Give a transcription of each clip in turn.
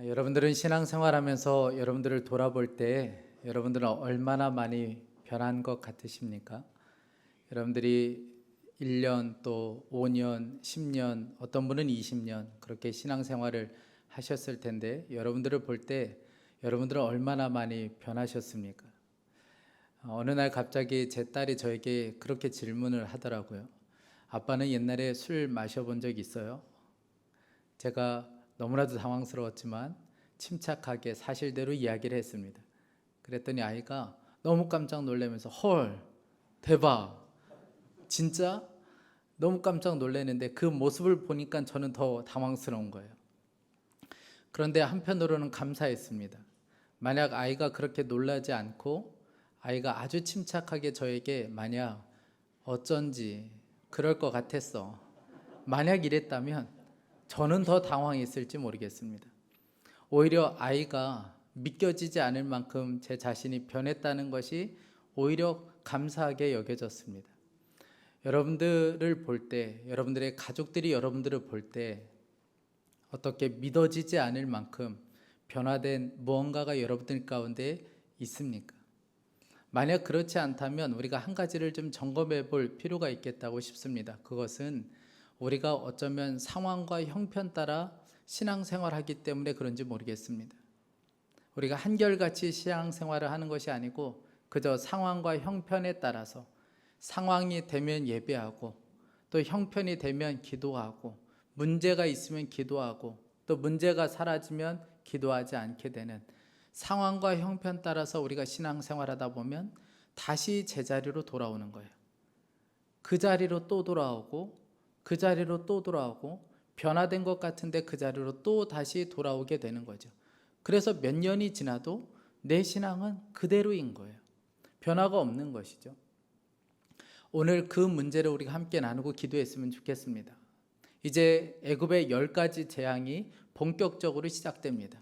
여러분들은 신앙생활하면서 여러분들을 돌아볼 때 여러분들은 얼마나 많이 변한 것 같으십니까? 여러분들이 1년 또 5년, 10년, 어떤 분은 20년 그렇게 신앙생활을 하셨을 텐데 여러분들을 볼 때 여러분들은 얼마나 많이 변하셨습니까? 어느 날 갑자기 제 딸이 저에게 그렇게 질문을 하더라고요. 아빠는 옛날에 술 마셔본 적 있어요? 제가 너무나도 당황스러웠지만 침착하게 사실대로 이야기를 했습니다. 그랬더니 아이가 너무 깜짝 놀라면서 헐, 대박, 진짜? 너무 깜짝 놀랐는데 그 모습을 보니까 저는 더 당황스러운 거예요. 그런데 한편으로는 감사했습니다. 만약 아이가 그렇게 놀라지 않고 아이가 아주 침착하게 저에게 만약 어쩐지 그럴 것 같았어, 만약 이랬다면 저는 더 당황했을지 모르겠습니다. 오히려 아이가 믿겨지지 않을 만큼 제 자신이 변했다는 것이 오히려 감사하게 여겨졌습니다. 여러분들을 볼 때, 여러분들의 가족들이 여러분들을 볼 때 어떻게 믿어지지 않을 만큼 변화된 무언가가 여러분들 가운데 있습니까? 만약 그렇지 않다면 우리가 한 가지를 좀 점검해 볼 필요가 있겠다고 싶습니다. 그것은 우리가 어쩌면 상황과 형편 따라 신앙생활하기 때문에 그런지 모르겠습니다. 우리가 한결같이 신앙생활을 하는 것이 아니고 그저 상황과 형편에 따라서 상황이 되면 예배하고 또 형편이 되면 기도하고 문제가 있으면 기도하고 또 문제가 사라지면 기도하지 않게 되는 상황과 형편 따라서 우리가 신앙생활하다 보면 다시 제자리로 돌아오는 거예요. 그 자리로 또 돌아오고 그 자리로 또 돌아오고 변화된 것 같은데 그 자리로 또 다시 돌아오게 되는 거죠. 그래서 몇 년이 지나도 내 신앙은 그대로인 거예요. 변화가 없는 것이죠. 오늘 그 문제를 우리가 함께 나누고 기도했으면 좋겠습니다. 이제 애굽의 10가지 재앙이 본격적으로 시작됩니다.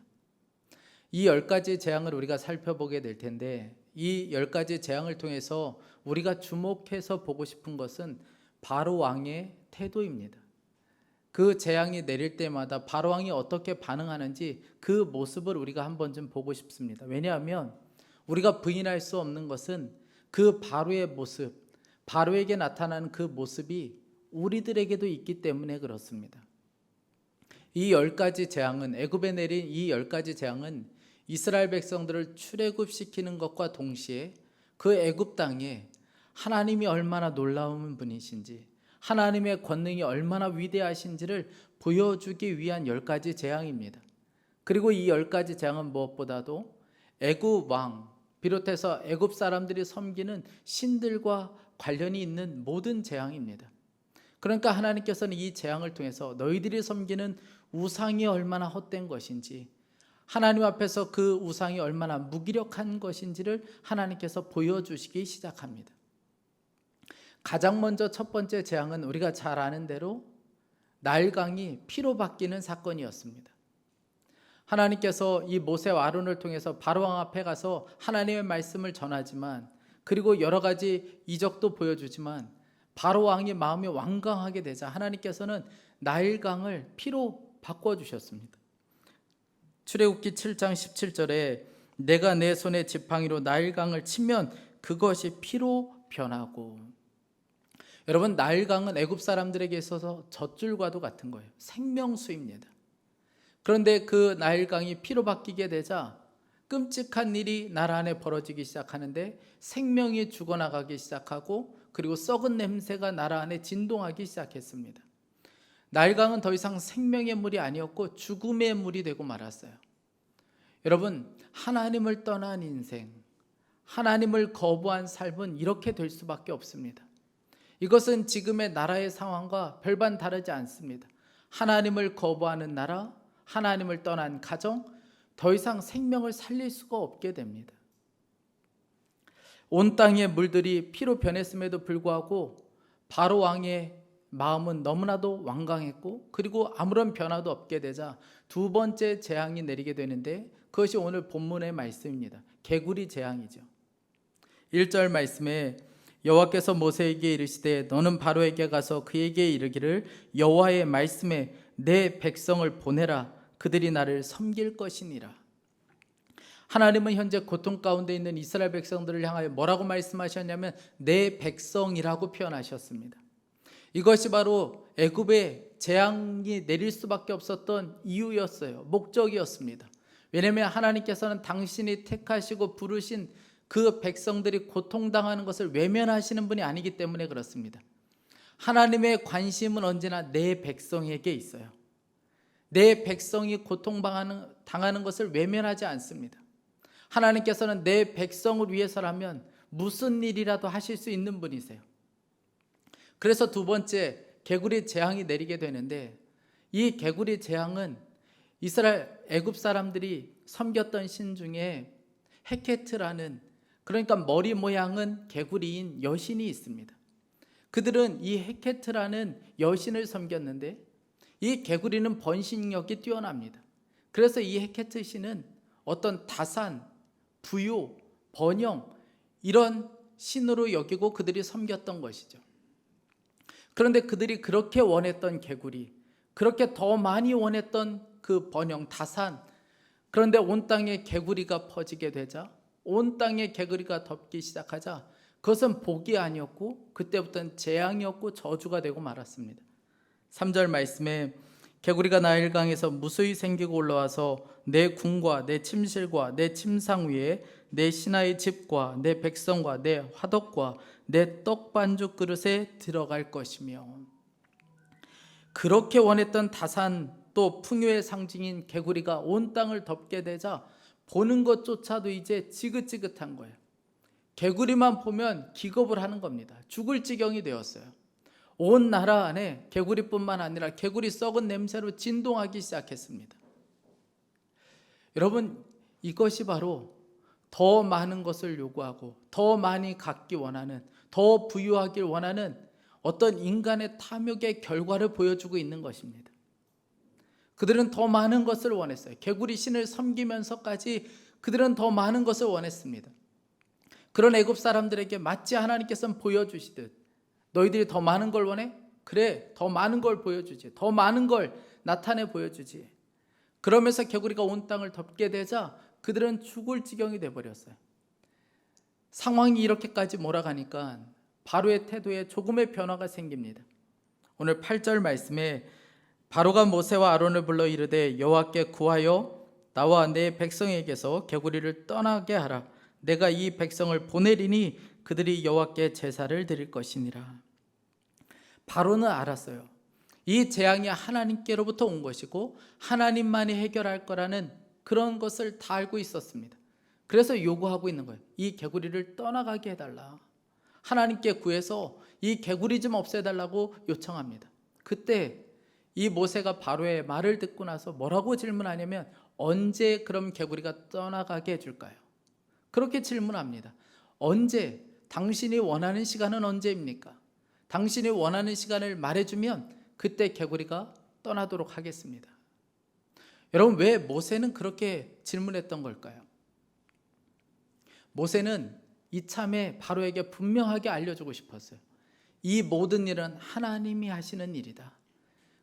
이 10가지 재앙을 우리가 살펴보게 될 텐데 이 10가지 재앙을 통해서 우리가 주목해서 보고 싶은 것은 바로 왕의 태도입니다. 그 재앙이 내릴 때마다 바로 왕이 어떻게 반응하는지 그 모습을 우리가 한번 좀 보고 싶습니다. 왜냐하면 우리가 부인할 수 없는 것은 그 바로의 모습, 바로에게 나타나는 그 모습이 우리들에게도 있기 때문에 그렇습니다. 이 10가지 재앙은, 애굽에 내린 이 10가지 재앙은 이스라엘 백성들을 출애굽시키는 것과 동시에 그 애굽 땅에 하나님이 얼마나 놀라운 분이신지, 하나님의 권능이 얼마나 위대하신지를 보여주기 위한 10가지 재앙입니다. 그리고 이 10가지 재앙은 무엇보다도 애굽 왕 비롯해서 애굽 사람들이 섬기는 신들과 관련이 있는 모든 재앙입니다. 그러니까 하나님께서는 이 재앙을 통해서 너희들이 섬기는 우상이 얼마나 헛된 것인지, 하나님 앞에서 그 우상이 얼마나 무기력한 것인지를 하나님께서 보여주시기 시작합니다. 가장 먼저 첫 번째 재앙은 우리가 잘 아는 대로 나일강이 피로 바뀌는 사건이었습니다. 하나님께서 이 모세와 아론을 통해서 바로왕 앞에 가서 하나님의 말씀을 전하지만, 그리고 여러 가지 이적도 보여주지만 바로왕의 마음이 완강하게 되자 하나님께서는 나일강을 피로 바꿔주셨습니다. 출애굽기 7장 17절에 내가 내 손에 지팡이로 나일강을 치면 그것이 피로 변하고, 여러분, 나일강은 애굽 사람들에게 있어서 젖줄과도 같은 거예요. 생명수입니다. 그런데 그 나일강이 피로 바뀌게 되자 끔찍한 일이 나라 안에 벌어지기 시작하는데 생명이 죽어나가기 시작하고, 그리고 썩은 냄새가 나라 안에 진동하기 시작했습니다. 나일강은 더 이상 생명의 물이 아니었고 죽음의 물이 되고 말았어요. 여러분, 하나님을 떠난 인생, 하나님을 거부한 삶은 이렇게 될 수밖에 없습니다. 이것은 지금의 나라의 상황과 별반 다르지 않습니다. 하나님을 거부하는 나라, 하나님을 떠난 가정, 더 이상 생명을 살릴 수가 없게 됩니다. 온 땅의 물들이 피로 변했음에도 불구하고 바로 왕의 마음은 너무나도 완강했고, 그리고 아무런 변화도 없게 되자 두 번째 재앙이 내리게 되는데 그것이 오늘 본문의 말씀입니다. 개구리 재앙이죠. 1절 말씀에 여호와께서 모세에게 이르시되 너는 바로에게 가서 그에게 이르기를 여호와의 말씀에 내 백성을 보내라. 그들이 나를 섬길 것이니라. 하나님은 현재 고통 가운데 있는 이스라엘 백성들을 향하여 뭐라고 말씀하셨냐면 내 백성이라고 표현하셨습니다. 이것이 바로 애굽에 재앙이 내릴 수밖에 없었던 이유였어요. 목적이었습니다. 왜냐하면 하나님께서는 당신이 택하시고 부르신 그 백성들이 고통당하는 것을 외면하시는 분이 아니기 때문에 그렇습니다. 하나님의 관심은 언제나 내 백성에게 있어요. 내 백성이 고통당하는 것을 외면하지 않습니다. 하나님께서는 내 백성을 위해서라면 무슨 일이라도 하실 수 있는 분이세요. 그래서 두 번째, 개구리 재앙이 내리게 되는데, 이 개구리 재앙은 이스라엘 애굽 사람들이 섬겼던 신 중에 헤케트라는, 그러니까 머리 모양은 개구리인 여신이 있습니다. 그들은 이 헤케트라는 여신을 섬겼는데 이 개구리는 번식력이 뛰어납니다. 그래서 이 헤케트 신은 어떤 다산, 부요, 번영 이런 신으로 여기고 그들이 섬겼던 것이죠. 그런데 그들이 그렇게 원했던 개구리, 그렇게 더 많이 원했던 그 번영, 다산, 그런데 온 땅에 개구리가 퍼지게 되자, 온 땅에 개구리가 덮기 시작하자 그것은 복이 아니었고 그때부터는 재앙이었고 저주가 되고 말았습니다. 3절 말씀에 개구리가 나일강에서 무수히 생기고 올라와서 내 궁과 내 침실과 내 침상 위에 내 신하의 집과 내 백성과 내 화덕과 내 떡반죽 그릇에 들어갈 것이며, 그렇게 원했던 다산 또 풍요의 상징인 개구리가 온 땅을 덮게 되자 보는 것조차도 이제 지긋지긋한 거예요. 개구리만 보면 기겁을 하는 겁니다. 죽을 지경이 되었어요. 온 나라 안에 개구리뿐만 아니라 개구리 썩은 냄새로 진동하기 시작했습니다. 여러분, 이것이 바로 더 많은 것을 요구하고 더 많이 갖기 원하는, 더 부유하길 원하는 어떤 인간의 탐욕의 결과를 보여주고 있는 것입니다. 그들은 더 많은 것을 원했어요. 개구리 신을 섬기면서까지 그들은 더 많은 것을 원했습니다. 그런 애굽 사람들에게 마치 하나님께서는 보여주시듯, 너희들이 더 많은 걸 원해? 그래, 더 많은 걸 보여주지. 더 많은 걸 나타내 보여주지. 그러면서 개구리가 온 땅을 덮게 되자 그들은 죽을 지경이 되어버렸어요. 상황이 이렇게까지 몰아가니까 바로의 태도에 조금의 변화가 생깁니다. 오늘 8절 말씀에 바로가 모세와 아론을 불러 이르되 여호와께 구하여 나와 내 백성에게서 개구리를 떠나게 하라. 내가 이 백성을 보내리니 그들이 여호와께 제사를 드릴 것이니라. 바로는 알았어요. 이 재앙이 하나님께로부터 온 것이고 하나님만이 해결할 거라는 그런 것을 다 알고 있었습니다. 그래서 요구하고 있는 거예요. 이 개구리를 떠나가게 해달라. 하나님께 구해서 이 개구리 좀 없애달라고 요청합니다. 그때 이 모세가 바로의 말을 듣고 나서 뭐라고 질문하냐면 언제 그럼 개구리가 떠나가게 해줄까요? 그렇게 질문합니다. 언제? 당신이 원하는 시간은 언제입니까? 당신이 원하는 시간을 말해주면 그때 개구리가 떠나도록 하겠습니다. 여러분, 왜 모세는 그렇게 질문했던 걸까요? 모세는 이참에 바로에게 분명하게 알려주고 싶었어요. 이 모든 일은 하나님이 하시는 일이다.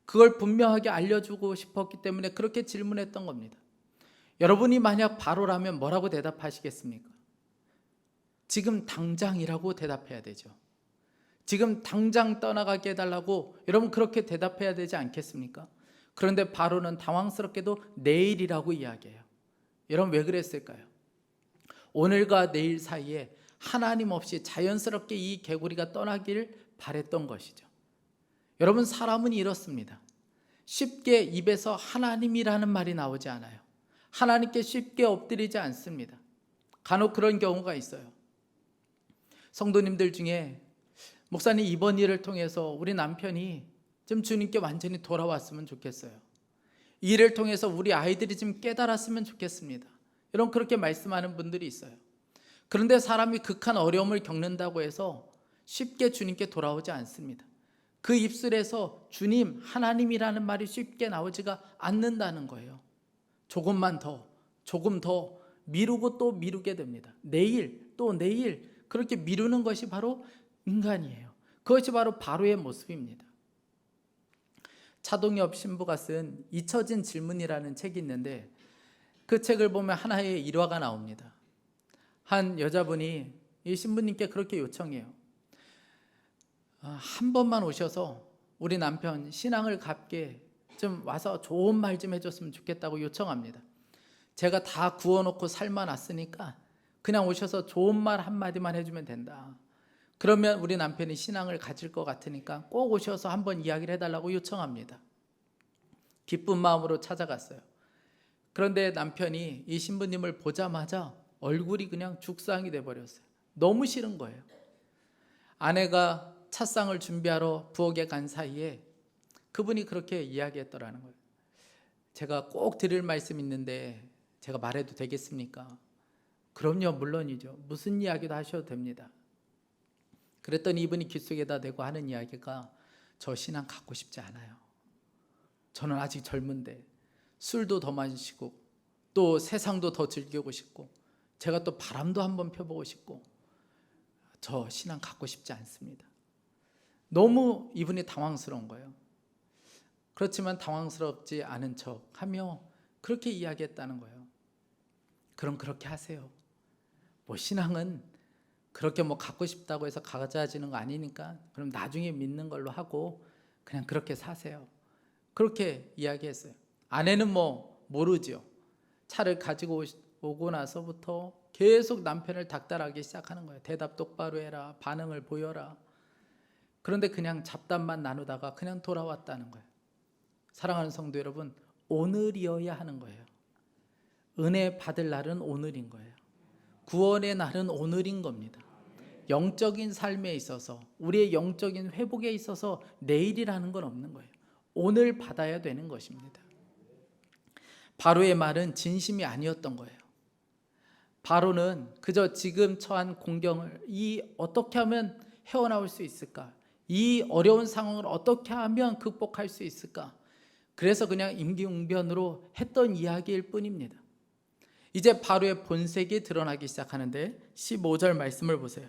그걸 분명하게 알려주고 싶었기 때문에 그렇게 질문했던 겁니다. 여러분이 만약 바로라면 뭐라고 대답하시겠습니까? 지금 당장이라고 대답해야 되죠. 지금 당장 떠나가게 해달라고 여러분 그렇게 대답해야 되지 않겠습니까? 그런데 바로는 당황스럽게도 내일이라고 이야기해요. 여러분 왜 그랬을까요? 오늘과 내일 사이에 하나님 없이 자연스럽게 이 개구리가 떠나기를 바랬던 것이죠. 여러분, 사람은 이렇습니다. 쉽게 입에서 하나님이라는 말이 나오지 않아요. 하나님께 쉽게 엎드리지 않습니다. 간혹 그런 경우가 있어요. 성도님들 중에 목사님, 이번 일을 통해서 우리 남편이 좀 주님께 완전히 돌아왔으면 좋겠어요. 이 일을 통해서 우리 아이들이 좀 깨달았으면 좋겠습니다. 여러분 그렇게 말씀하는 분들이 있어요. 그런데 사람이 극한 어려움을 겪는다고 해서 쉽게 주님께 돌아오지 않습니다. 그 입술에서 주님, 하나님이라는 말이 쉽게 나오지가 않는다는 거예요. 조금만 더, 조금 더 미루고 또 미루게 됩니다. 내일, 또 내일 그렇게 미루는 것이 바로 인간이에요. 그것이 바로 바로의 모습입니다. 차동엽 신부가 쓴 잊혀진 질문이라는 책이 있는데 그 책을 보면 하나의 일화가 나옵니다. 한 여자분이 이 신부님께 그렇게 요청해요. 한 번만 오셔서 우리 남편 신앙을 갖게 좀 와서 좋은 말 좀 해줬으면 좋겠다고 요청합니다. 제가 다 구워놓고 삶아놨으니까 그냥 오셔서 좋은 말 한마디만 해주면 된다. 그러면 우리 남편이 신앙을 가질 것 같으니까 꼭 오셔서 한번 이야기를 해달라고 요청합니다. 기쁜 마음으로 찾아갔어요. 그런데 남편이 이 신부님을 보자마자 얼굴이 그냥 죽상이 돼버렸어요. 너무 싫은 거예요. 아내가 찻상을 준비하러 부엌에 간 사이에 그분이 그렇게 이야기했더라는 거예요. 제가 꼭 드릴 말씀 있는데 제가 말해도 되겠습니까? 그럼요, 물론이죠. 무슨 이야기도 하셔도 됩니다. 그랬더니 이분이 귓속에다 대고 하는 이야기가 저 신앙 갖고 싶지 않아요. 저는 아직 젊은데 술도 더 마시고 또 세상도 더 즐기고 싶고 제가 또 바람도 한번 펴보고 싶고 저 신앙 갖고 싶지 않습니다. 너무 이분이 당황스러운 거예요. 그렇지만 당황스럽지 않은 척 하며 그렇게 이야기했다는 거예요. 그럼 그렇게 하세요. 뭐 신앙은 그렇게 뭐 갖고 싶다고 해서 가져지는 거 아니니까 그럼 나중에 믿는 걸로 하고 그냥 그렇게 사세요. 그렇게 이야기했어요. 아내는 뭐 모르죠. 차를 가지고 오고 나서부터 계속 남편을 닥달하기 시작하는 거예요. 대답 똑바로 해라. 반응을 보여라. 그런데 그냥 잡담만 나누다가 그냥 돌아왔다는 거예요. 사랑하는 성도 여러분, 오늘이어야 하는 거예요. 은혜 받을 날은 오늘인 거예요. 구원의 날은 오늘인 겁니다. 영적인 삶에 있어서 우리의 영적인 회복에 있어서 내일이라는 건 없는 거예요. 오늘 받아야 되는 것입니다. 바로의 말은 진심이 아니었던 거예요. 바로는 그저 지금 처한 공경을 어떻게 하면 헤어나올 수 있을까? 이 어려운 상황을 어떻게 하면 극복할 수 있을까? 그래서 그냥 임기응변으로 했던 이야기일 뿐입니다. 이제 바로의 본색이 드러나기 시작하는데 15절 말씀을 보세요.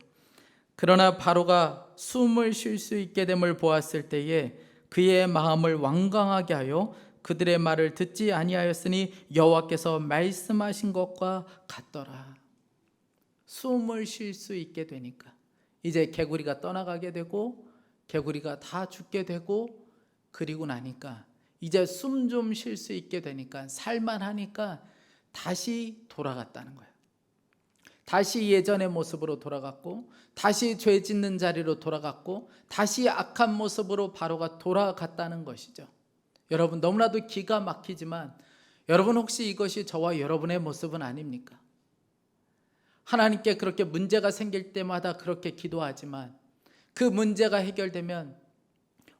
그러나 바로가 숨을 쉴 수 있게 됨을 보았을 때에 그의 마음을 완강하게 하여 그들의 말을 듣지 아니하였으니 여호와께서 말씀하신 것과 같더라. 숨을 쉴 수 있게 되니까 이제 개구리가 떠나가게 되고 개구리가 다 죽게 되고 그리고 나니까 이제 숨 좀 쉴 수 있게 되니까 살만하니까 다시 돌아갔다는 거예요. 다시 예전의 모습으로 돌아갔고 다시 죄 짓는 자리로 돌아갔고 다시 악한 모습으로 바로가 돌아갔다는 것이죠. 여러분 너무나도 기가 막히지만 여러분 혹시 이것이 저와 여러분의 모습은 아닙니까? 하나님께 그렇게 문제가 생길 때마다 그렇게 기도하지만 그 문제가 해결되면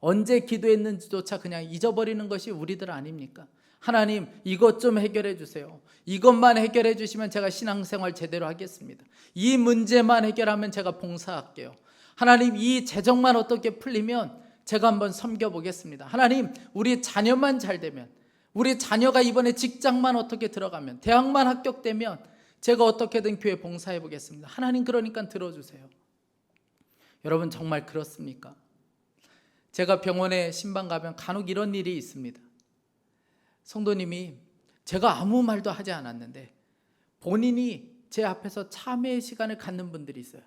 언제 기도했는지조차 그냥 잊어버리는 것이 우리들 아닙니까? 하나님 이것 좀 해결해 주세요. 이것만 해결해 주시면 제가 신앙생활 제대로 하겠습니다. 이 문제만 해결하면 제가 봉사할게요. 하나님 이 재정만 어떻게 풀리면 제가 한번 섬겨보겠습니다. 하나님 우리 자녀만 잘 되면 우리 자녀가 이번에 직장만 어떻게 들어가면 대학만 합격되면 제가 어떻게든 교회 봉사해 보겠습니다. 하나님 그러니까 들어주세요. 여러분 정말 그렇습니까? 제가 병원에 신방 가면 간혹 이런 일이 있습니다. 성도님이 제가 아무 말도 하지 않았는데 본인이 제 앞에서 참회의 시간을 갖는 분들이 있어요.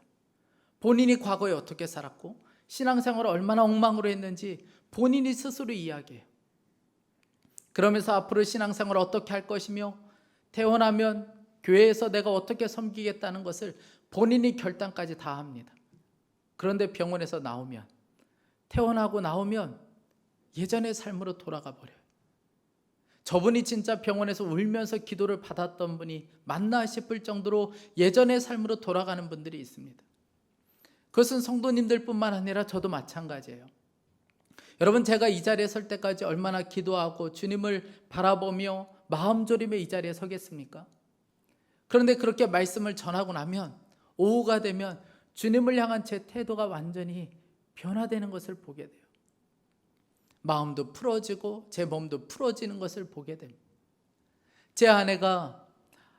본인이 과거에 어떻게 살았고 신앙생활을 얼마나 엉망으로 했는지 본인이 스스로 이야기해요. 그러면서 앞으로 신앙생활을 어떻게 할 것이며 태어나면 교회에서 내가 어떻게 섬기겠다는 것을 본인이 결단까지 다 합니다. 그런데 병원에서 나오면 태어나고 나오면 예전의 삶으로 돌아가 버려요. 저분이 진짜 병원에서 울면서 기도를 받았던 분이 맞나 싶을 정도로 예전의 삶으로 돌아가는 분들이 있습니다. 그것은 성도님들 뿐만 아니라 저도 마찬가지예요. 여러분 제가 이 자리에 설 때까지 얼마나 기도하고 주님을 바라보며 마음 졸이며 이 자리에 서겠습니까? 그런데 그렇게 말씀을 전하고 나면 오후가 되면 주님을 향한 제 태도가 완전히 변화되는 것을 보게 돼요. 마음도 풀어지고 제 몸도 풀어지는 것을 보게 됩니다. 제 아내가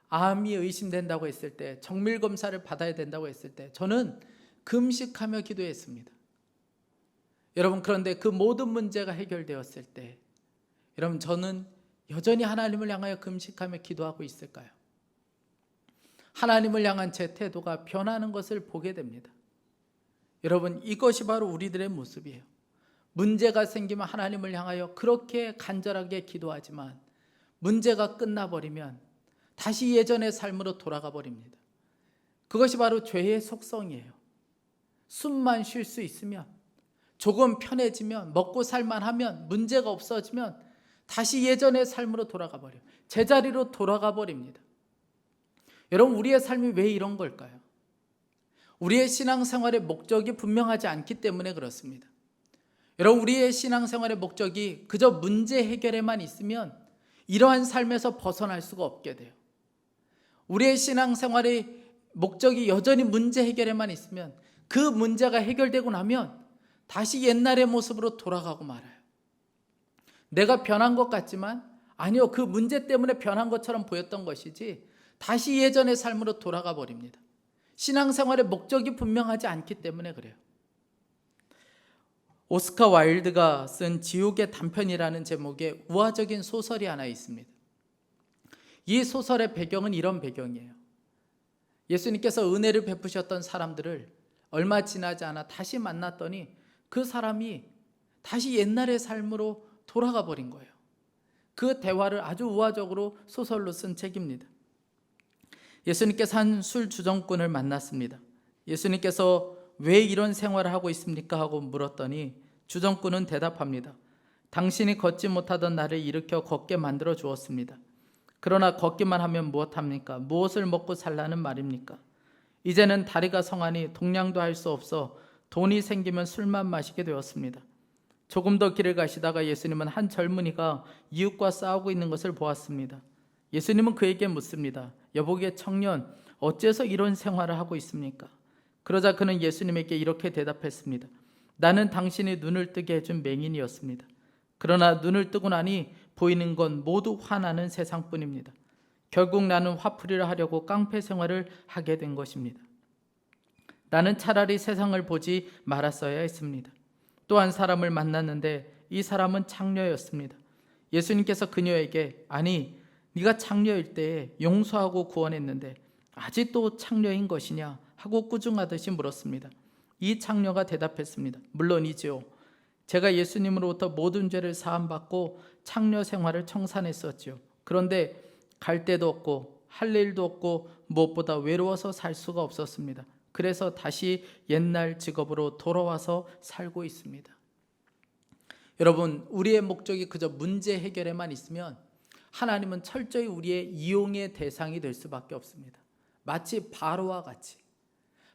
암이 의심된다고 했을 때 정밀검사를 받아야 된다고 했을 때 저는 금식하며 기도했습니다. 여러분, 그런데 그 모든 문제가 해결되었을 때 여러분, 저는 여전히 하나님을 향하여 금식하며 기도하고 있을까요? 하나님을 향한 제 태도가 변하는 것을 보게 됩니다. 여러분, 이것이 바로 우리들의 모습이에요. 문제가 생기면 하나님을 향하여 그렇게 간절하게 기도하지만 문제가 끝나버리면 다시 예전의 삶으로 돌아가 버립니다. 그것이 바로 죄의 속성이에요. 숨만 쉴 수 있으면, 조금 편해지면, 먹고 살만하면, 문제가 없어지면 다시 예전의 삶으로 돌아가 버려요. 제자리로 돌아가 버립니다. 여러분, 우리의 삶이 왜 이런 걸까요? 우리의 신앙생활의 목적이 분명하지 않기 때문에 그렇습니다. 여러분, 우리의 신앙생활의 목적이 그저 문제 해결에만 있으면 이러한 삶에서 벗어날 수가 없게 돼요. 우리의 신앙생활의 목적이 여전히 문제 해결에만 있으면 그 문제가 해결되고 나면 다시 옛날의 모습으로 돌아가고 말아요. 내가 변한 것 같지만 아니요, 그 문제 때문에 변한 것처럼 보였던 것이지 다시 예전의 삶으로 돌아가 버립니다. 신앙생활의 목적이 분명하지 않기 때문에 그래요. 오스카 와일드가 쓴 지옥의 단편이라는 제목의 우화적인 소설이 하나 있습니다. 이 소설의 배경은 이런 배경이에요. 예수님께서 은혜를 베푸셨던 사람들을 얼마 지나지 않아 다시 만났더니 그 사람이 다시 옛날의 삶으로 돌아가 버린 거예요. 그 대화를 아주 우화적으로 소설로 쓴 책입니다. 예수님께서 한 술 주정꾼을 만났습니다. 예수님께서 왜 이런 생활을 하고 있습니까? 하고 물었더니 주정꾼은 대답합니다. 당신이 걷지 못하던 나를 일으켜 걷게 만들어 주었습니다. 그러나 걷기만 하면 무엇합니까? 무엇을 먹고 살라는 말입니까? 이제는 다리가 성하니 동냥도 할 수 없어 돈이 생기면 술만 마시게 되었습니다. 조금 더 길을 가시다가 예수님은 한 젊은이가 이웃과 싸우고 있는 것을 보았습니다. 예수님은 그에게 묻습니다. 여보게 청년, 어째서 이런 생활을 하고 있습니까? 그러자 그는 예수님에게 이렇게 대답했습니다. 나는 당신이 눈을 뜨게 해준 맹인이었습니다. 그러나 눈을 뜨고 나니 보이는 건 모두 화나는 세상뿐입니다. 결국 나는 화풀이를 하려고 깡패 생활을 하게 된 것입니다. 나는 차라리 세상을 보지 말았어야 했습니다. 또 한 사람을 만났는데 이 사람은 창녀였습니다. 예수님께서 그녀에게 아니 네가 창녀일 때에 용서하고 구원했는데 아직도 창녀인 것이냐 하고 꾸중하듯이 물었습니다. 이 창녀가 대답했습니다. 물론이지요. 제가 예수님으로부터 모든 죄를 사함받고 창녀 생활을 청산했었지요. 그런데 갈 데도 없고 할 일도 없고 무엇보다 외로워서 살 수가 없었습니다. 그래서 다시 옛날 직업으로 돌아와서 살고 있습니다. 여러분, 우리의 목적이 그저 문제 해결에만 있으면 하나님은 철저히 우리의 이용의 대상이 될 수밖에 없습니다. 마치 바로와 같이.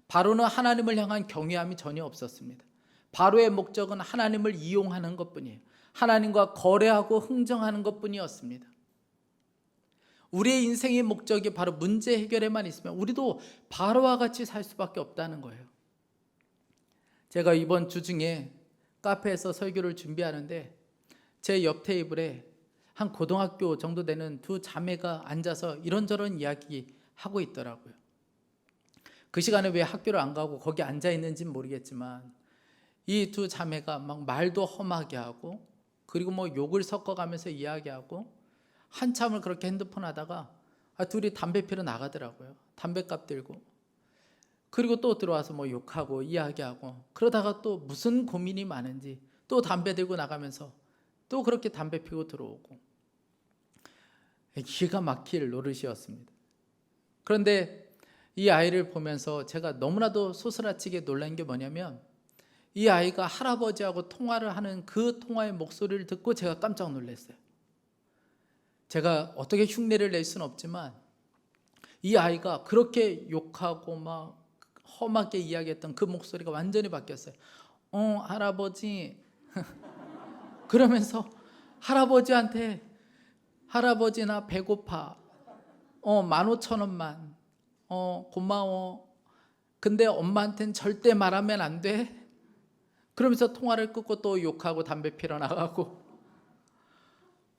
바로는 하나님을 향한 경외함이 전혀 없었습니다. 바로의 목적은 하나님을 이용하는 것뿐이에요. 하나님과 거래하고 흥정하는 것뿐이었습니다. 우리의 인생의 목적이 바로 문제 해결에만 있으면 우리도 바로와 같이 살 수밖에 없다는 거예요. 제가 이번 주 중에 카페에서 설교를 준비하는데 제 옆 테이블에 한 고등학교 정도 되는 두 자매가 앉아서 이런저런 이야기하고 있더라고요. 그 시간에 왜 학교를 안 가고 거기 앉아 있는지는 모르겠지만 이 두 자매가 막 말도 험하게 하고 그리고 뭐 욕을 섞어가면서 이야기하고 한참을 그렇게 핸드폰 하다가 둘이 담배 피러 나가더라고요. 담배값 들고. 그리고 또 들어와서 뭐 욕하고 이야기하고 그러다가 또 무슨 고민이 많은지 또 담배 들고 나가면서 또 그렇게 담배 피고 들어오고 기가 막힐 노릇이었습니다. 그런데 이 아이를 보면서 제가 너무나도 소스라치게 놀란 게 뭐냐면 이 아이가 할아버지하고 통화를 하는 그 통화의 목소리를 듣고 제가 깜짝 놀랐어요. 제가 어떻게 흉내를 낼 수는 없지만 이 아이가 그렇게 욕하고 막 험하게 이야기했던 그 목소리가 완전히 바뀌었어요. 할아버지 그러면서 할아버지한테 할아버지 나 배고파 15,000원만 고마워 근데 엄마한테는 절대 말하면 안 돼 그러면서 통화를 끊고 또 욕하고 담배 피러 나가고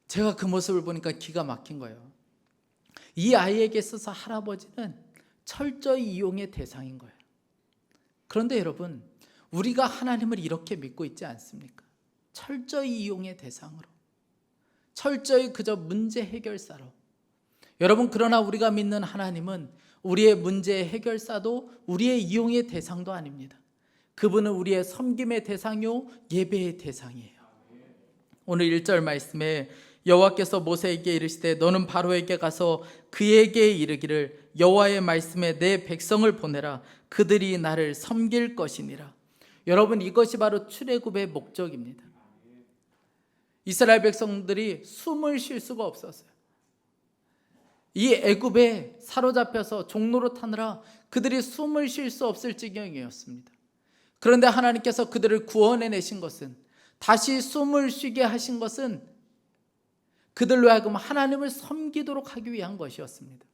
제가 그 모습을 보니까 기가 막힌 거예요. 이 아이에게 있어서 할아버지는 철저히 이용의 대상인 거예요. 그런데 여러분, 우리가 하나님을 이렇게 믿고 있지 않습니까? 철저히 이용의 대상으로, 철저히 그저 문제 해결사로. 여러분, 그러나 우리가 믿는 하나님은 우리의 문제 해결사도 우리의 이용의 대상도 아닙니다. 그분은 우리의 섬김의 대상이요 예배의 대상이에요. 오늘 1절 말씀에 여호와께서 모세에게 이르시되 너는 바로에게 가서 그에게 이르기를 여호와의 말씀에 내 백성을 보내라. 그들이 나를 섬길 것이니라. 여러분, 이것이 바로 출애굽의 목적입니다. 이스라엘 백성들이 숨을 쉴 수가 없었어요. 이 애굽에 사로잡혀서 종로로 타느라 그들이 숨을 쉴 수 없을 지경이었습니다. 그런데 하나님께서 그들을 구원해내신 것은, 다시 숨을 쉬게 하신 것은 그들로 하여금 하나님을 섬기도록 하기 위한 것이었습니다.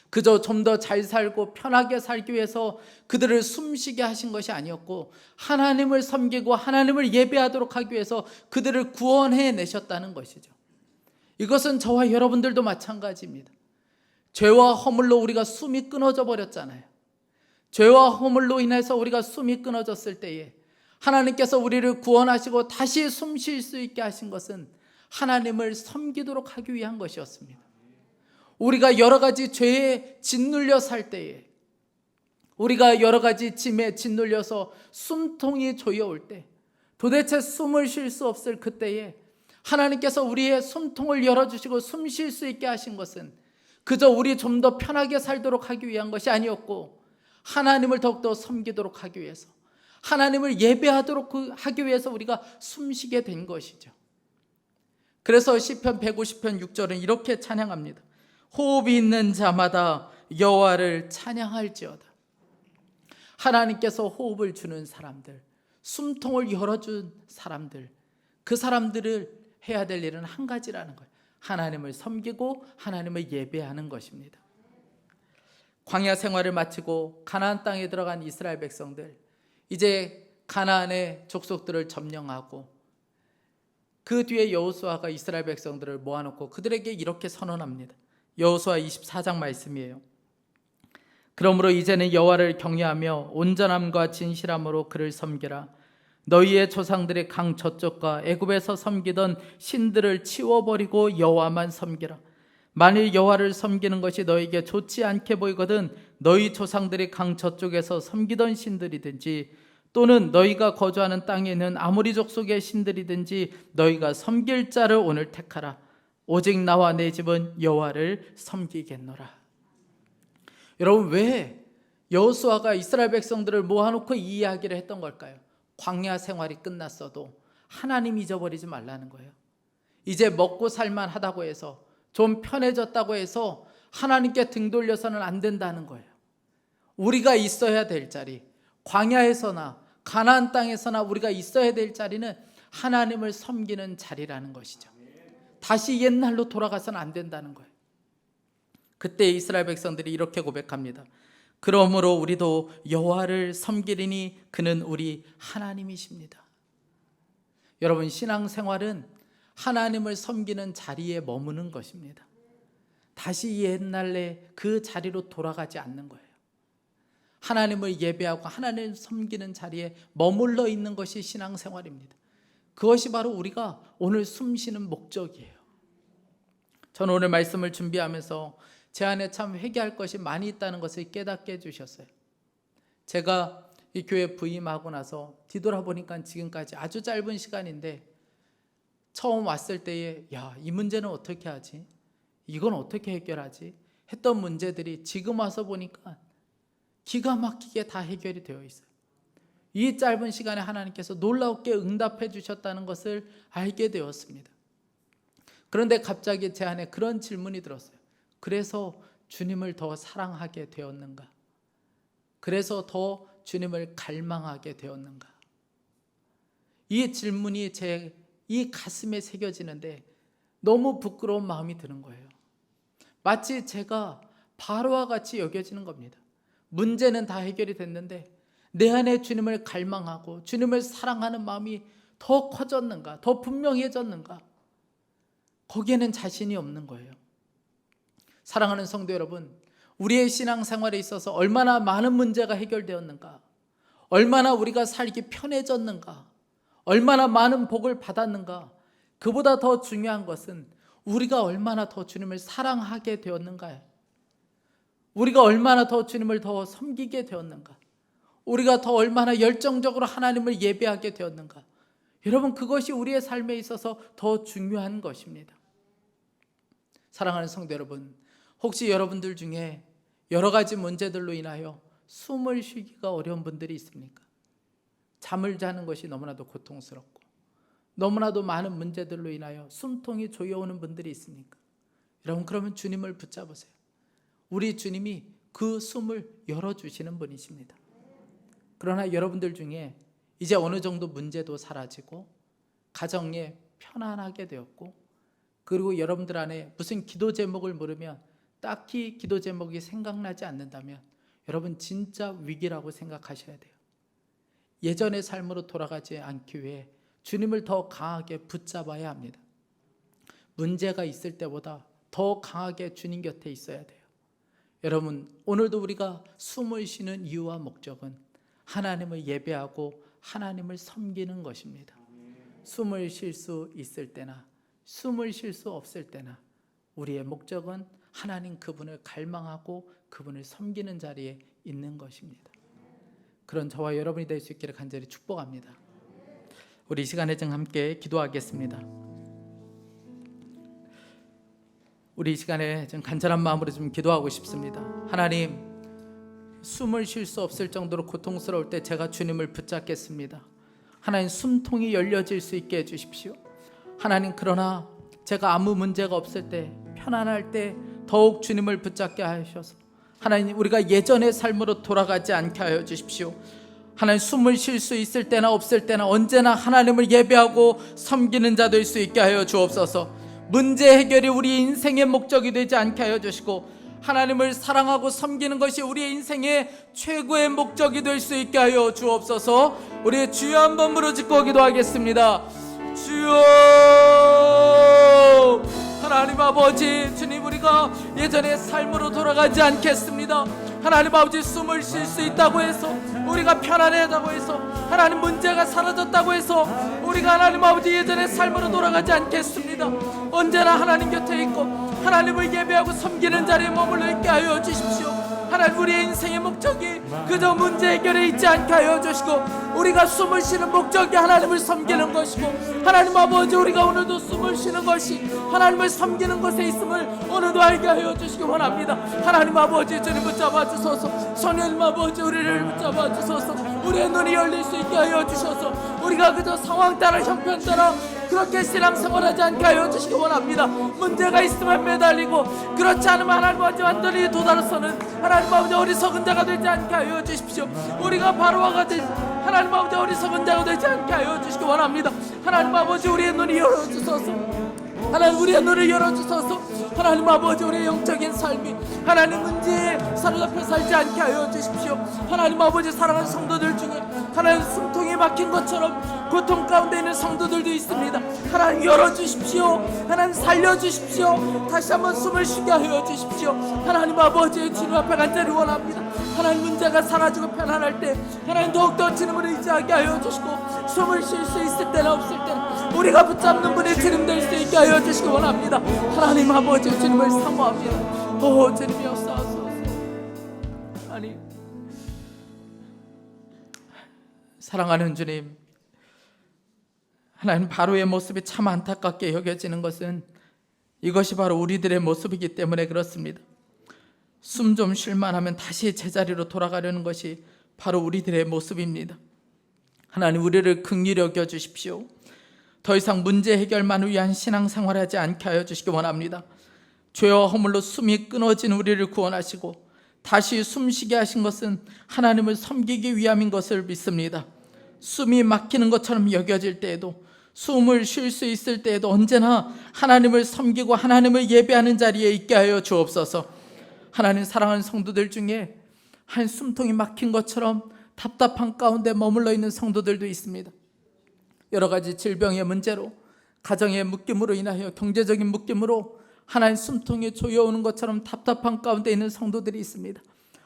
그저 좀 더 잘 살고 편하게 살기 위해서 그들을 숨쉬게 하신 것이 아니었고, 하나님을 섬기고 하나님을 예배하도록 하기 위해서 그들을 구원해내셨다는 것이죠. 이것은 저와 여러분들도 마찬가지입니다. 죄와 허물로 우리가 숨이 끊어져 버렸잖아요. 죄와 허물로 인해서 우리가 숨이 끊어졌을 때에 하나님께서 우리를 구원하시고 다시 숨 쉴 수 있게 하신 것은 하나님을 섬기도록 하기 위한 것이었습니다. 우리가 여러 가지 죄에 짓눌려 살 때에, 우리가 여러 가지 짐에 짓눌려서 숨통이 조여올 때, 도대체 숨을 쉴 수 없을 그때에 하나님께서 우리의 숨통을 열어주시고 숨 쉴 수 있게 하신 것은 그저 우리 좀 더 편하게 살도록 하기 위한 것이 아니었고, 하나님을 더욱더 섬기도록 하기 위해서, 하나님을 예배하도록 하기 위해서 우리가 숨쉬게 된 것이죠. 그래서 시편 150편 6절은 이렇게 찬양합니다. 호흡이 있는 자마다 여호와를 찬양할지어다. 하나님께서 호흡을 주는 사람들, 숨통을 열어준 사람들, 그 사람들을 해야 될 일은 한 가지라는 거예요. 하나님을 섬기고 하나님을 예배하는 것입니다. 광야 생활을 마치고 가나안 땅에 들어간 이스라엘 백성들, 이제 가나안의 족속들을 점령하고, 그 뒤에 여호수아가 이스라엘 백성들을 모아놓고 그들에게 이렇게 선언합니다. 여호수아 24장 말씀이에요. 그러므로 이제는 여호와를 경외하며 온전함과 진실함으로 그를 섬기라. 너희의 조상들의 강 저쪽과 애굽에서 섬기던 신들을 치워버리고 여호와만 섬기라. 만일 여호와를 섬기는 것이 너희에게 좋지 않게 보이거든 너희 조상들이 강 저쪽에서 섬기던 신들이든지 또는 너희가 거주하는 땅에 있는 아모리 족속의 신들이든지 너희가 섬길 자를 오늘 택하라. 오직 나와 내 집은 여호와를 섬기겠노라. 여러분, 왜 여호수아가 이스라엘 백성들을 모아놓고 이 이야기를 했던 걸까요? 광야 생활이 끝났어도 하나님 잊어버리지 말라는 거예요. 이제 먹고 살만하다고 해서, 좀 편해졌다고 해서 하나님께 등 돌려서는 안 된다는 거예요. 우리가 있어야 될 자리, 광야에서나 가나안 땅에서나 우리가 있어야 될 자리는 하나님을 섬기는 자리라는 것이죠. 다시 옛날로 돌아가서는 안 된다는 거예요. 그때 이스라엘 백성들이 이렇게 고백합니다. 그러므로 우리도 여호와를 섬기리니 그는 우리 하나님이십니다. 여러분, 신앙생활은 하나님을 섬기는 자리에 머무는 것입니다. 다시 옛날에 그 자리로 돌아가지 않는 거예요. 하나님을 예배하고 하나님을 섬기는 자리에 머물러 있는 것이 신앙생활입니다. 그것이 바로 우리가 오늘 숨쉬는 목적이에요. 저는 오늘 말씀을 준비하면서 제 안에 참 회개할 것이 많이 있다는 것을 깨닫게 해주셨어요. 제가 이 교회 부임하고 나서 뒤돌아보니까 지금까지 아주 짧은 시간인데, 처음 왔을 때에 이 문제는 어떻게 하지? 이건 어떻게 해결하지? 했던 문제들이 지금 와서 보니까 기가 막히게 다 해결이 되어 있어요. 이 짧은 시간에 하나님께서 놀랍게 응답해 주셨다는 것을 알게 되었습니다. 그런데 갑자기 제 안에 그런 질문이 들었어요. 그래서 주님을 더 사랑하게 되었는가? 그래서 더 주님을 갈망하게 되었는가? 이 질문이 제 이 가슴에 새겨지는데 너무 부끄러운 마음이 드는 거예요. 마치 제가 바로와 같이 여겨지는 겁니다. 문제는 다 해결이 됐는데 내 안에 주님을 갈망하고 주님을 사랑하는 마음이 더 커졌는가? 더 분명해졌는가? 거기에는 자신이 없는 거예요. 사랑하는 성도 여러분, 우리의 신앙생활에 있어서 얼마나 많은 문제가 해결되었는가? 얼마나 우리가 살기 편해졌는가, 얼마나 많은 복을 받았는가, 그보다 더 중요한 것은 우리가 얼마나 더 주님을 사랑하게 되었는가요? 우리가 얼마나 더 주님을 더 섬기게 되었는가, 우리가 더 얼마나 열정적으로 하나님을 예배하게 되었는가. 여러분, 그것이 우리의 삶에 있어서 더 중요한 것입니다. 사랑하는 성도 여러분, 혹시 여러분들 중에 여러 가지 문제들로 인하여 숨을 쉬기가 어려운 분들이 있습니까? 잠을 자는 것이 너무나도 고통스럽고 너무나도 많은 문제들로 인하여 숨통이 조여오는 분들이 있습니까? 여러분, 그러면 주님을 붙잡으세요. 우리 주님이 그 숨을 열어주시는 분이십니다. 그러나 여러분들 중에 이제 어느 정도 문제도 사라지고 가정에 편안하게 되었고, 그리고 여러분들 안에 무슨 기도 제목을 물으면 딱히 기도 제목이 생각나지 않는다면 여러분 진짜 위기라고 생각하셔야 돼요. 예전의 삶으로 돌아가지 않기 위해 주님을 더 강하게 붙잡아야 합니다. 문제가 있을 때보다 더 강하게 주님 곁에 있어야 돼요. 여러분, 오늘도 우리가 숨을 쉬는 이유와 목적은 하나님을 예배하고 하나님을 섬기는 것입니다. 숨을 쉴 수 있을 때나 숨을 쉴 수 없을 때나 우리의 목적은 하나님 그분을 갈망하고 그분을 섬기는 자리에 있는 것입니다. 그런 저와 여러분이 될 수 있기를 간절히 축복합니다. 우리 이 시간에 좀 함께 기도하겠습니다. 우리 이 시간에 좀 간절한 마음으로 좀 기도하고 싶습니다. 하나님, 숨을 쉴 수 없을 정도로 고통스러울 때 제가 주님을 붙잡겠습니다. 하나님, 숨통이 열려질 수 있게 해주십시오. 하나님, 그러나 제가 아무 문제가 없을 때, 편안할 때 더욱 주님을 붙잡게 하셔서 하나님, 우리가 예전의 삶으로 돌아가지 않게 하여 주십시오. 하나님, 숨을 쉴 수 있을 때나 없을 때나 언제나 하나님을 예배하고 섬기는 자 될 수 있게 하여 주옵소서. 문제 해결이 우리 인생의 목적이 되지 않게 하여 주시고 하나님을 사랑하고 섬기는 것이 우리의 인생의 최고의 목적이 될 수 있게 하여 주옵소서. 우리의 주여 한번 부르짖고 기도하겠습니다. 주여, 하나님 아버지, 주님, 우리가 예전의 삶으로 돌아가지 않겠습니다. 하나님 아버지, 숨을 쉴 수 있다고 해서, 우리가 편안하다고 해서, 하나님 문제가 사라졌다고 해서 우리가 하나님 아버지 예전의 삶으로 돌아가지 않겠습니다. 언제나 하나님 곁에 있고 하나님을 예배하고 섬기는 자리에 머물러 있게 하여 주십시오. 하나님, 우리의 인생의 목적이 그저 문제 해결에 있지 않게 하여 주시고 우리가 숨을 쉬는 목적이 하나님을 섬기는 것이고, 하나님 아버지, 우리가 오늘도 숨을 쉬는 것이 하나님을 섬기는 것에 있음을 오늘도 알게 하여 주시기 원합니다. 하나님 아버지, 주님 붙잡아 주소서. 성령 아버지, 우리를 붙잡아 주소서. 우리의 눈이 열릴 수 있게 하여 주셔서 우리가 그저 상황 따라 형편 따라 그렇게 신앙생활하지 않게 하여 주시기 원합니다. 문제가 있으면 매달리고 그렇지 않으면 하나님 아버지 완전히 도달해서는 하나님 아버지 어리석은 자가 되지 않게 하여 주십시오. 우리가 바로와 같은 하나님 아버지 어리석은 자가 되지 않게 하여 주시기 원합니다. 하나님 아버지, 우리의 눈이 열어주소서. 하나님, 우리의 눈을 열어주소서. 하나님 아버지, 우리의 영적인 삶이 하나님 문제에 사로잡혀 살지 않게 하여 주십시오. 하나님 아버지, 사랑하는 성도들 중에 하나님 숨통이 막힌 것처럼 고통 가운데 있는 성도들도 있습니다. 하나님 열어주십시오. 하나님 살려주십시오. 다시 한번 숨을 쉬게 하여 주십시오. 하나님 아버지, 주님 앞에 간절히 원합니다. 하나님, 문제가 사라지고 편안할 때 하나님 더욱더 주님을 의지하게 하여 주시고 숨을 쉴 수 있을 때나 없을 때나 우리가 붙잡는 분이 주님 될 수 있게 하여 주시기 원합니다. 하나님 아버지, 주님을 사모합니다. 오 주님이 없사옵소서. 하나님, 사랑하는 주님, 하나님, 바로의 모습이 참 안타깝게 여겨지는 것은 이것이 바로 우리들의 모습이기 때문에 그렇습니다. 숨 좀 쉴만 하면 다시 제자리로 돌아가려는 것이 바로 우리들의 모습입니다. 하나님, 우리를 긍휼히 여겨 주십시오. 더 이상 문제 해결만 위한 신앙생활하지 않게 하여 주시기 원합니다. 죄와 허물로 숨이 끊어진 우리를 구원하시고 다시 숨쉬게 하신 것은 하나님을 섬기기 위함인 것을 믿습니다. 숨이 막히는 것처럼 여겨질 때에도, 숨을 쉴 수 있을 때에도 언제나 하나님을 섬기고 하나님을 예배하는 자리에 있게 하여 주옵소서. 하나님, 사랑하는 성도들 중에 한 숨통이 막힌 것처럼 답답한 가운데 머물러 있는 성도들도 있습니다. 여러 가지 질병의 문제로, 가정의 묶임으로 인하여, 경제적인 묶임으로 하나님 숨통이 조여오는 것처럼 답답한 가운데 있는 성도들이 있습니다.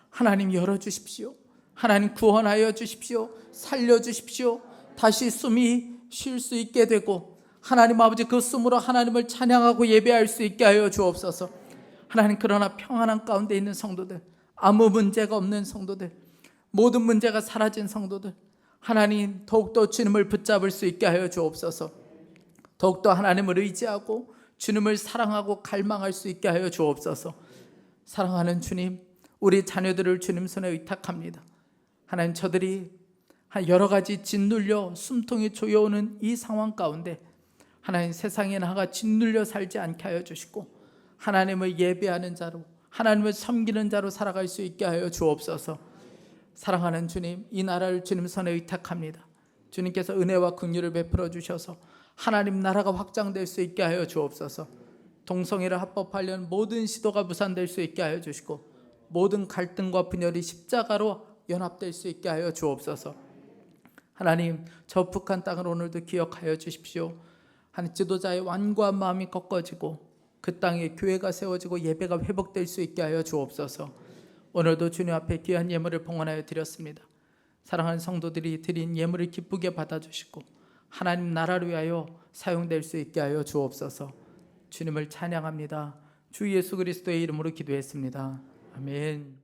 하나님, 열어주십시오. 하나님 구원하여 주십시오. 살려주십시오. 다시 숨이 쉴 수 있게 되고 하나님 아버지 그 숨으로 하나님을 찬양하고 예배할 수 있게 하여 주옵소서. 하나님 그러나 평안한 가운데 있는 성도들, 아무 문제가 없는 성도들, 모든 문제가 사라진 성도들, 하나님 더욱더 주님을 붙잡을 수 있게 하여 주옵소서. 더욱더 하나님을 의지하고 주님을 사랑하고 갈망할 수 있게 하여 주옵소서. 사랑하는 주님, 우리 자녀들을 주님 손에 의탁합니다. 하나님 저들이 여러 가지 짓눌려 숨통이 조여오는 이 상황 가운데 하나님 세상에 나가 짓눌려 살지 않게 하여 주시고 하나님을 예배하는 자로, 하나님을 섬기는 자로 살아갈 수 있게 하여 주옵소서. 사랑하는 주님, 이 나라를 주님 손에 의탁합니다. 주님께서 은혜와 긍휼을 베풀어 주셔서 하나님 나라가 확장될 수 있게 하여 주옵소서. 동성애를 합법하려는 모든 시도가 무산될 수 있게 하여 주시고 모든 갈등과 분열이 십자가로 연합될 수 있게 하여 주옵소서. 하나님 저 북한 땅을 오늘도 기억하여 주십시오. 하나님 지도자의 완고한 마음이 꺾어지고 그 땅에 교회가 세워지고 예배가 회복될 수 있게 하여 주옵소서. 오늘도 주님 앞에 귀한 예물을 봉헌하여 드렸습니다. 사랑하는 성도들이 드린 예물을 기쁘게 받아주시고 하나님 나라를 위하여 사용될 수 있게 하여 주옵소서. 주님을 찬양합니다. 주 예수 그리스도의 이름으로 기도했습니다. 아멘.